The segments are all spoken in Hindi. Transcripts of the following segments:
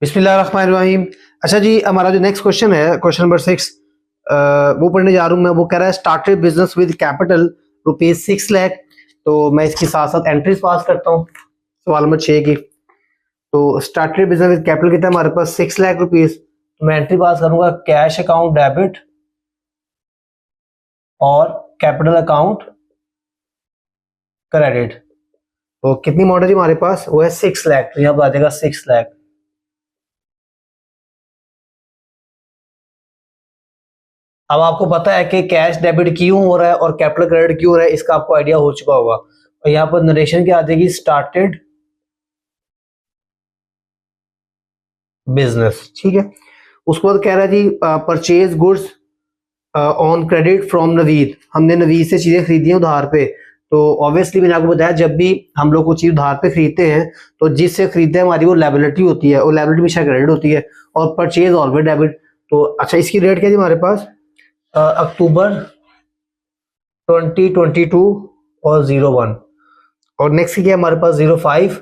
बिस्मिल्लाहिर्रहमानिर्रहीम। अच्छा जी, हमारा जो नेक्स्ट क्वेश्चन है, क्वेश्चन नंबर 6, वो पढ़ने जा रहा हूँ मैं। वो कह रहा है started business with capital ₹6 lakh. तो मैं इसके साथ साथ एंट्रीज पास करता हूँ सवाल नंबर 6 की। तो स्टार्टेड बिजनेस विद कैपिटल कितना है हमारे पास? ₹6 लाख। तो मैं एंट्री पास करूंगा कैश अकाउंट डेबिट और कैपिटल अकाउंट क्रेडिट। तो कितनी अमाउंट है जी हमारे पास? वो है 6 लाख। तो यहाँ पर आ जाएगा 6 लाख। अब आपको पता है कि कैश डेबिट क्यों हो रहा है और कैपिटल क्रेडिट क्यों हो रहा है, इसका आपको आइडिया हो चुका होगा। और यहाँ पर नरेशन क्या आ जाएगी? Started business. ठीक है। उसके बाद कह रहा है जी purchase goods on credit from Naveed. हमने नवीद से चीजें खरीदी हैं उधार पे। तो ऑब्वियसली मैंने आपको बताया, जब भी हम लोग कोई चीज उधार पे खरीदते हैं तो जिससे खरीदते हैं हमारी वो लायबिलिटी होती है, और लायबिलिटी हमेशा क्रेडिट होती है, और परचेज ऑलवेज डेबिट। तो अच्छा, इसकी रेट क्या है जी हमारे पास? अक्टूबर 2022 और 01। और नेक्स्ट क्या है हमारे पास? 05।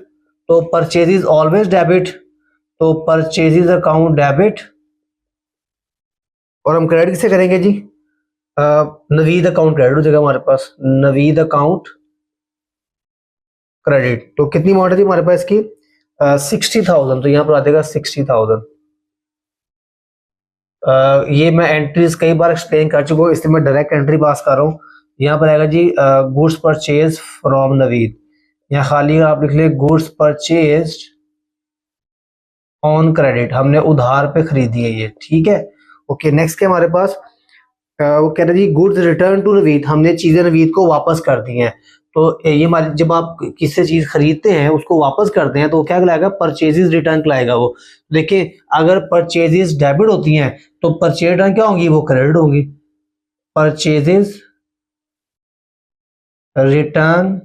तो परचेजेज ऑलवेज डेबिट, तो परचेजेज अकाउंट डेबिट। और हम क्रेडिट किसे करेंगे जी? नवीद अकाउंट क्रेडिट हो जाएगा हमारे पास, नवीद अकाउंट क्रेडिट। तो कितनी अमाउंट है जी हमारे पास इसकी? 60,000। तो यहाँ पर आ जाएगा 60,000। ये मैं एंट्रीज कई बार एक्सप्लेन कर चुका हूँ, इसलिए मैं डायरेक्ट एंट्री पास कर रहा हूँ। यहाँ पर आएगा जी गुड्स परचेज फ्रॉम नवीद। यहाँ खाली आप लिख ले गुड्स परचेज ऑन क्रेडिट, हमने उधार पे खरीदी है ये। ठीक है। ओके, नेक्स्ट क्या हमारे पास? वो कह रहे जी गुड्स रिटर्न टू नवीद, हमने चीजें नवीद को वापस कर दी हैं। तो ये हमारी, जब आप किसी चीज खरीदते हैं उसको वापस करते हैं तो क्या कहलाएगा? परचेजेस रिटर्न कहलाएगा वो। देखिए, अगर परचेजेस डेबिट होती हैं तो परचेज रिटर्न क्या होंगी? वो क्रेडिट होंगी। परचेजेस रिटर्न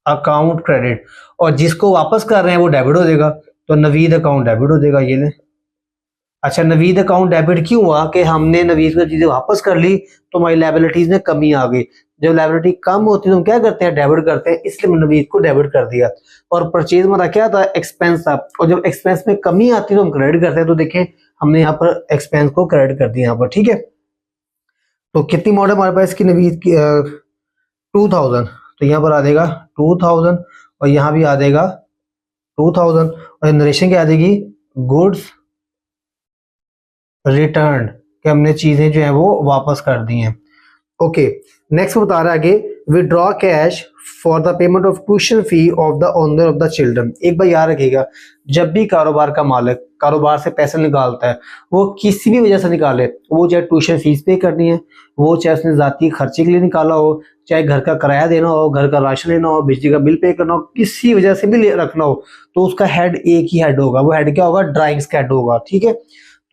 अकाउंट क्रेडिट, और जिसको वापस कर रहे हैं वो डेबिट हो जाएगा। तो नवीद अकाउंट डेबिट हो जाएगा, ये ले। अच्छा, नवीद अकाउंट डेबिट क्यों हुआ? कि हमने नवीद को चीजें वापस कर ली तो हमारी लायबिलिटीज में कमी आ गई। जब लायबिलिटी कम होती है तो हम क्या करते हैं? डेबिट करते हैं, इसलिए मैंने नवीद को डेबिट कर दिया। और परचेज हमारा क्या था? एक्सपेंस था। और जब एक्सपेंस में कमी आती है तो हम क्रेडिट करते हैं। तो देखें, हमने यहाँ पर एक्सपेंस को क्रेडिट कर दिया यहाँ पर। ठीक है। तो कितनी अमाउंट है हमारे पास इसकी नवीद की? 2000। तो यहाँ पर आ जाएगा 2000, और यहाँ भी आ जाएगा 2000। और नरेशन क्या आ जाएगी? गुड्स रिटर्न, कि हमने चीजें जो है वो वापस कर दी हैं। ओके, नेक्स्ट बता रहा है आगे, withdraw cash for the payment of tuition fee of the owner of the children. एक बार याद रखिएगा, जब भी कारोबार का मालिक कारोबार से पैसे निकालता है, वो किसी भी वजह से निकाले, वो चाहे ट्यूशन फीस पे करनी है, वो चाहे उसने जाती खर्चे के लिए निकाला हो, चाहे घर का किराया देना हो, घर का राशन लेना हो, बिजली का बिल पे करना हो, किसी वजह से भी रखना हो, तो उसका हेड एक ही हेड होगा। वो हेड क्या होगा? ड्राइंग्स का हेड होगा। ठीक है।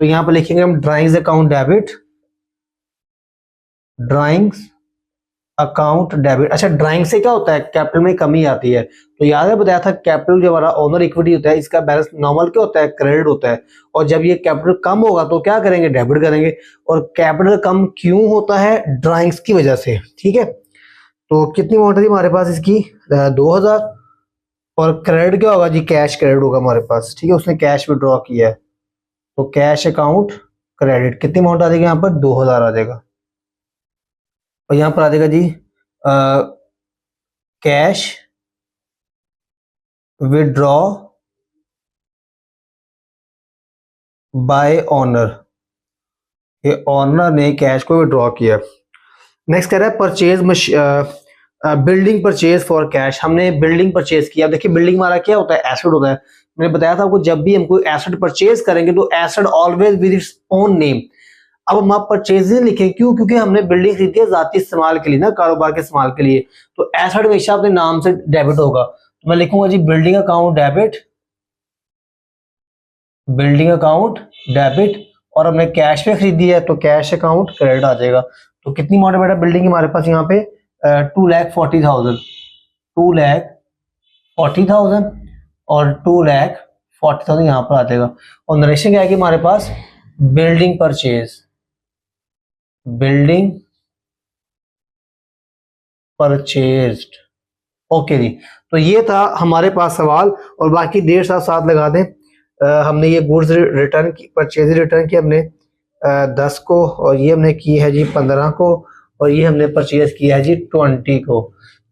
तो यहाँ पर लिखेंगे हम drawings account debit, drawings account debit. अच्छा, ड्राइंग से क्या होता है? कैपिटल में कमी आती है। तो याद है, बताया था कैपिटल जो हमारा ओनर इक्विटी होता है, इसका बैलेंस नॉर्मल क्या होता है? क्रेडिट होता है। और जब ये कैपिटल कम होगा तो क्या करेंगे? डेबिट करेंगे। और कैपिटल कम क्यों होता है? ड्राइंग्स की वजह से। ठीक है। तो कितनी अमाउंट थी हमारे पास इसकी? 2000। और क्रेडिट क्या होगा जी? कैश क्रेडिट होगा हमारे पास। ठीक है, उसने कैश विड्रॉ किया है, तो कैश अकाउंट क्रेडिट। कितनी अमाउंट आ जाएगी यहाँ पर? 2000 आ जाएगा। और यहाँ पर आ जाएगा जी कैश विड्रॉ बाय ऑनर, ये ऑनर ने कैश को विड्रॉ किया। नेक्स्ट कह रहा है purchase building purchase for cash. हमने बिल्डिंग परचेज किया। देखिए, बिल्डिंग हमारा क्या होता है? एसेट होता है। मैंने बताया था आपको, जब भी हम कोई एसेट परचेज करेंगे तो asset always with its own name. अब हम आप परचेज लिखे, क्यों? क्योंकि हमने बिल्डिंग खरीदी है जाती इस्तेमाल के लिए ना, कारोबार के इस्तेमाल के लिए। तो एसेट हमेशा अपने नाम से डेबिट होगा। तो मैं लिखूंगा जी building account debit, building account debit. और हमने कैश पे खरीदी है तो कैश अकाउंट क्रेडिट आ जाएगा। तो कितनी अमाउंट है बेटा बिल्डिंग की हमारे पास यहाँ पे? 2,40,000। 2,40,000 और 2,40,000 यहाँ पर आ जाएगा। और नरेशन क्या है कि हमारे पास building purchase, building purchased. Okay जी। तो ये था हमारे पास सवाल, और बाकी 1.5 साथ साथ लगा दें। हमने ये गुड्स रिटर्न की, परचेज रिटर्न की हमने 10 को, और ये हमने की है जी 15 को, और ये हमने परचेज किया है जी 20 को।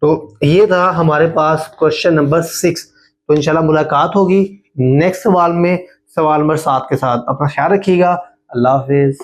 तो ये था हमारे पास क्वेश्चन नंबर 6। तो इंशाल्लाह मुलाकात होगी नेक्स्ट सवाल में, सवाल नंबर 7 के साथ। अपना ख्याल रखिएगा। अल्लाह हाफिज।